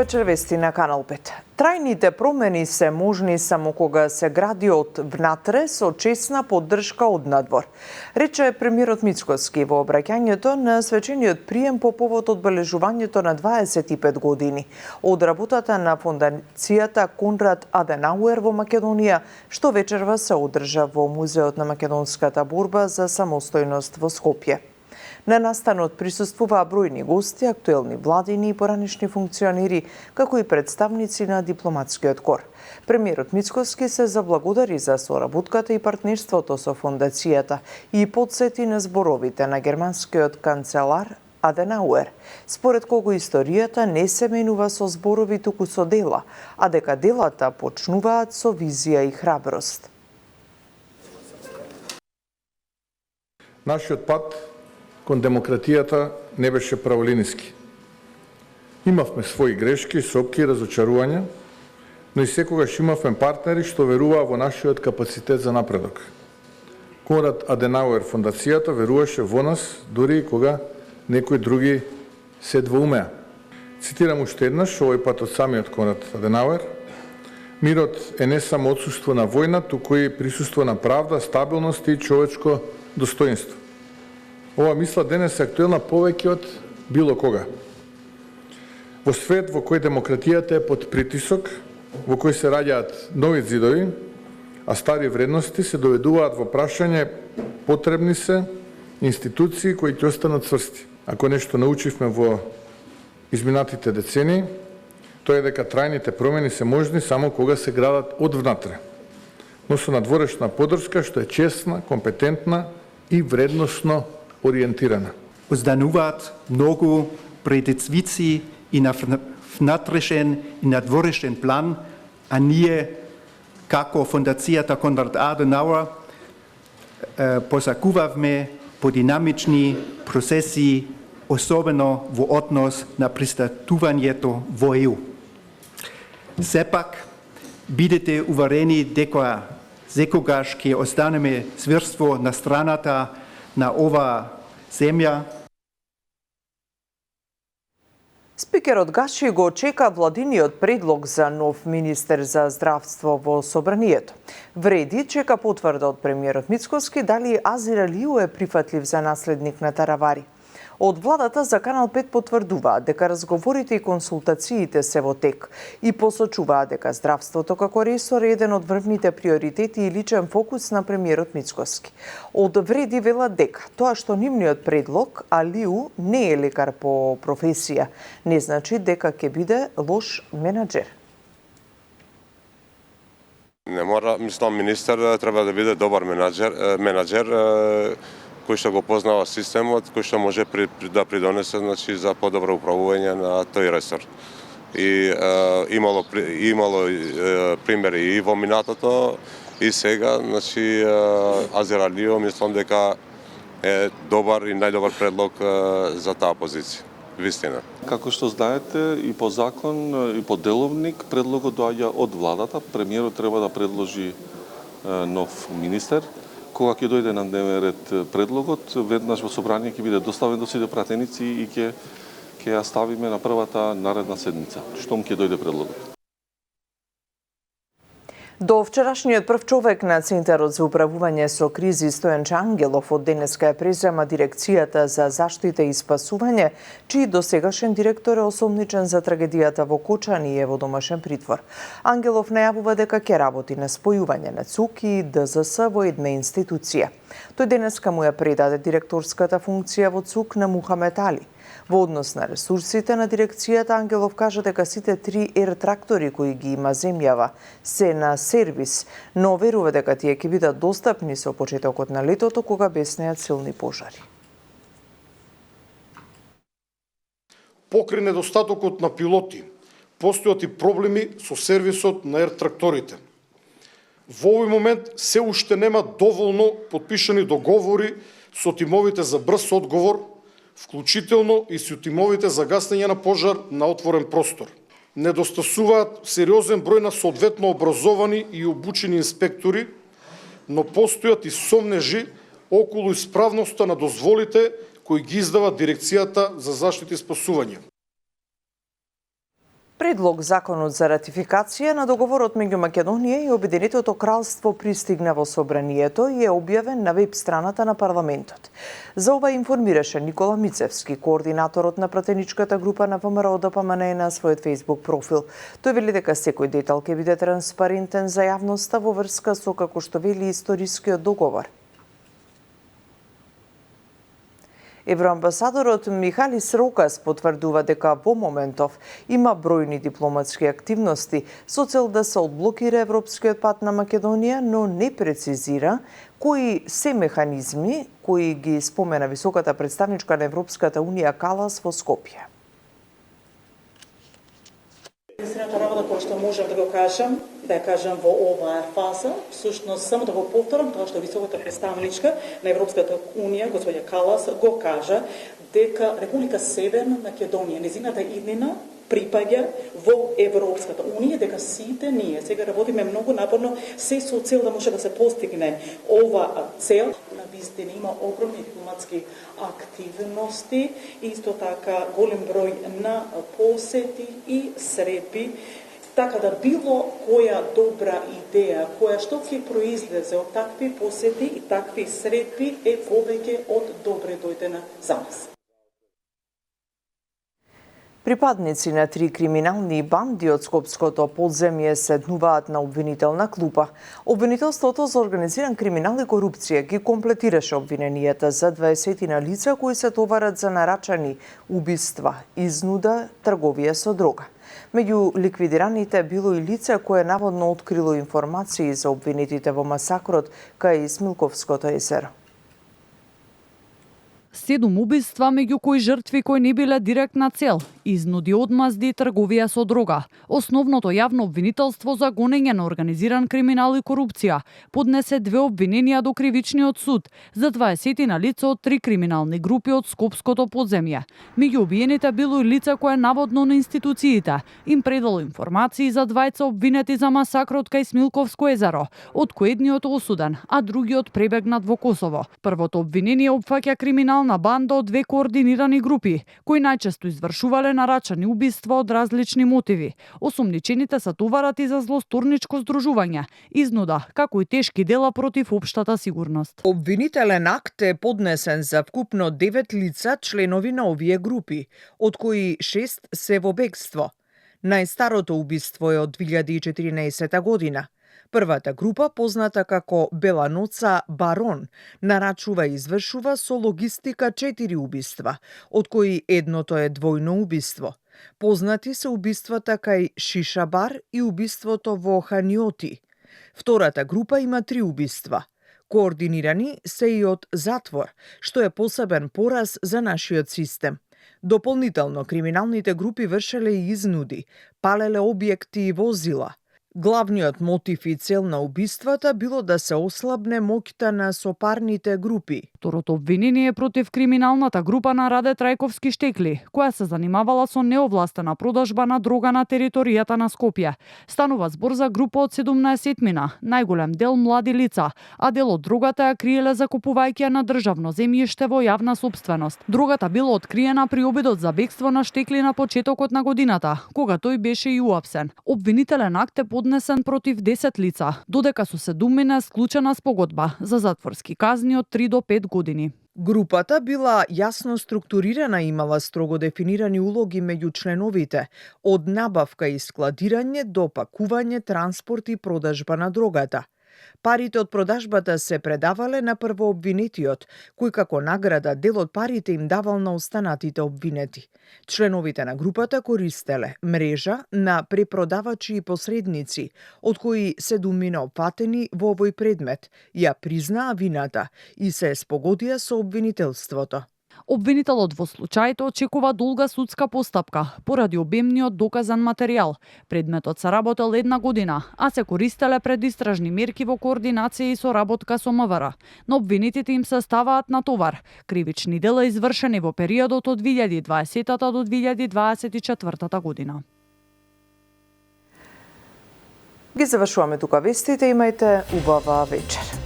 вечер, вести на Канал 5. Трајните промени се можни само кога се гради од внатре со чесна поддршка од надвор, рече премиерот Мицкоски во обраќањето на свечениот прием по повод одбележувањето на 25 години од работата на фондацијата Конрад Аденауер во Македонија, што вечерва се одржа во Музеот на македонската борба за самостојност во Скопје. На настанот присуствуваа бројни гости, актуелни владини и поранешни функционери, како и представници на дипломатскиот кор. Премиерот Мицкоски се заблагодари за соработката и партнерството со фондацијата и подсети на зборовите на германскиот канцелар Аденауер, според кого историјата не се менува со зборови, туку со дела, а дека делата почнуваат со визија и храброст. Нашиот пат кон демократијата не беше праволиниски. Имавме своји грешки, сопки и разочарувања, но и секогаш имавме партнери што веруваа во нашиот капацитет за напредок. Конрад Аденауер фондацијата веруваше во нас, дури и кога некои други се двоумеа. Цитирам уште еднаш, овој пат од самиот Конрад Аденауер: мирот е не само отсуство на војна, туку и присуство на правда, стабилност и човечко достоинство. Ова мисла денес е актуелна повеќе од било кога. Во свет во кој демократијата е под притисок, во кој се раѓаат нови зидови, а стари вредности се доведуваат во прашање, потребни се институции кои ќе останат цврсти. Ако нешто научивме во изминатите децении, тоа е дека трајните промени се можни само кога се градат од внатре, но со надворешна поддршка што е честна, компетентна и вредносно ориентирана. Остануваат многу предизвици и на внатрешен и надворешен план, а ние како фондацијата Конрад Аденауер посакувавме по динамични процеси, особено во однос на пристапувањето во ЕУ. Сепак, бидете уверени дека секогаш ќе останеме цврсто на страната на ова земја. Спикерот Гаши го чека владиниот предлог за нов министер за здравство во собранието. Вреди чека потврда од премиерот Мицкоски дали Азир Алиу е прифатлив за наследник на Таравари. Од владата за Канал 5 потврдуваат дека разговорите и консултациите се во тек и посочуваат дека здравството како ресор е еден од врвните приоритети и личен фокус на премиерот Мицкоски. Од Вреди велат дека тоа што нивниот предлог, Алиу не е лекар по професија, не значи дека ќе биде лош менаџер. Не мора, мислам, министер треба да биде добар менаџер кој што го познава системот, кој што може да придонесе, значи, за подобро управување на тој ресор. И имало примери и во минатото и сега, значи, Азир Алиу мислам дека е добар и најдобар предлог за таа позиција. Вистина. Како што знаете, и по закон, и по деловник, предлогот доаѓа од владата. Премиерот треба да предложи нов министер. Кога ќе дојде на дневен ред предлогот, веднаш во собрание ќе биде доставен до сите пратеници и ќе ја ставиме на првата наредна седница, штом ќе дојде предлогот. До вчерашниот прв човек на Центарот за управување со кризи Стојанче Ангелов од денеска ја презема дирекцијата за заштита и спасување, чиј досегашен директор е осомничен за трагедијата во Кочани и е во домашен притвор. Ангелов најавува дека ќе работи на спојување на ЦУК и ДЗС во една институција. Тој денеска му ја предаде директорската функција во ЦУК на Мухамед Али. Во однос на ресурсите на дирекцијата, Ангелов кажа дека сите 3 ер-трактори кои ги има земјава се на сервис, но верува дека тие ќе бидат достапни со почетокот на летото кога беснеат силни пожари. Покрај недостатокот на пилоти, постојат и проблеми со сервисот на ер-тракторите. Во овој момент се уште нема доволно подпишани договори со тимовите за брз одговор, вклучително и со тимовите за гасење на пожар на отворен простор. Недостасуваат сериозен број на соодветно образовани и обучени инспектори, но постојат и сомнежи околу исправноста на дозволите кои ги издава Дирекцијата за заштита и спасување. Предлог законот за ратификација на договорот меѓу Македонија и Обединетото кралство пристигна во собранието и е објавен на веб страната на парламентот. За ова информираше Никола Мицевски, координаторот на пратеничката група на ВМРО-ДПМН на својот Facebook профил. Тој вели дека секој детал ќе биде транспарентен за јавноста во врска со, како што вели, историскиот договор. Евроамбасадорот Михалис Рокас потврдува дека во моментов има бројни дипломатски активности со цел да се одблокира европскиот пат на Македонија, но не прецизира кои се механизми кои ги спомена високата представничка на Европската унија Калас во Скопје. Единствената работа која што можам да го кажам, во оваа фаза, всушност само да го повторам тоа што високата представничка на Европската унија, господја Калас, го кажа дека Република Северна Македонија, незината иднина припаѓа во Европската унија, дека сите ние сега работиме многу напорно се со цел да може да се постигне ова цел. На вистина има огромни дипломатски активности, исто така голем број на посети и средби, така да било која добра идеја, која што ќе произлезе од такви посети и такви средби е повеќе од добре дојдена за нас. Припадници на 3 криминални банди од скопското подземје седнуваат на обвинителна клупа. Обвинителството за организиран криминал и корупција ги комплетираше обвиненијата за 20 лица кои се товарат за нарачани убиства, изнуда, трговија со дрога. Меѓу ликвидираните било и лице кое наводно открило информации за обвинетите во масакрот кај Смилковското езеро. 7 убиства, меѓу кои жртви кои не биле директна цел, изнуди, одмазди и трговија со дрога. Основното јавно обвинителство за гонење на организиран криминал и корупција поднесе 2 обвиненија до кривичниот суд за 20 на лица од 3 криминални групи од скопското подземје. Меѓу убиените било и лица кое наводно на институциите им предало информации за двајца обвинети за масакрот кај Смилковско езеро, од кој едниот осуден, а другиот пребегнат во Косово. Првото обвинение опфаќа криминална банда од 2 координирани групи, кои најчесто извршувале нарачани убиства од различни мотиви. Осумничените се товарат и за злосторничко здружување, изнуда, како и тешки дела против општата сигурност. Обвинителен акт е поднесен за вкупно 9 лица членови на овие групи, од кои 6 се во бегство. Најстарото убиство е од 2014 година. Првата група, позната како Беланоца Барон, нарачува и извршува со логистика 4 убиства, од кои едното е двојно убиство. Познати се убиствата кај Шишабар и убиството во Ханиоти. Втората група има 3 убиства. Координирани се и од затвор, што е посебен пораз за нашиот систем. Дополнително, криминалните групи вршеле и изнуди, палеле објекти и возила. Главниот мотив и цел на убиствата било да се ослабне моќта на сопарните групи. Второто обвинение е против криминалната група на Раде Трајковски Штекли, која се занимавала со неовластена продажба на дрога на територијата на Скопје. Станува збор за група од 17-мина, најголем дел млади лица, а дел од дрогата ја криеле закупувајќи на државно земјиште во јавна собственост. Дрогата била откриена при обидот за бегство на Штекли на почетокот на годината, кога тој беше и уапсен. Обвинителен акт е поднесен против 10 лица, додека со 7 склучена спогодба за затворски казни од 3 до 5 години. Групата била јасно структурирана и имала строго дефинирани улоги меѓу членовите, од набавка и складирање до пакување, транспорт и продажба на дрогата. Парите од продажбата се предавале на првообвинетиот, кој како награда дел од парите им давал на останатите обвинети. Членовите на групата користеле мрежа на препродавачи и посредници, од кои 7 опфатени во овој предмет, ја признаа вината и се спогодија со обвинителството. Обвинителот во случајот очекува долга судска постапка поради обемниот доказан материјал. Предметот се работел 1 година, а се користеле предистражни мерки во координација и соработка со МВР. На обвинетите им се ставаат на товар кривични дела извршени во периодот од 2020 до 2024 година. Ги завршуваме тука вестите, имајте убава вечер.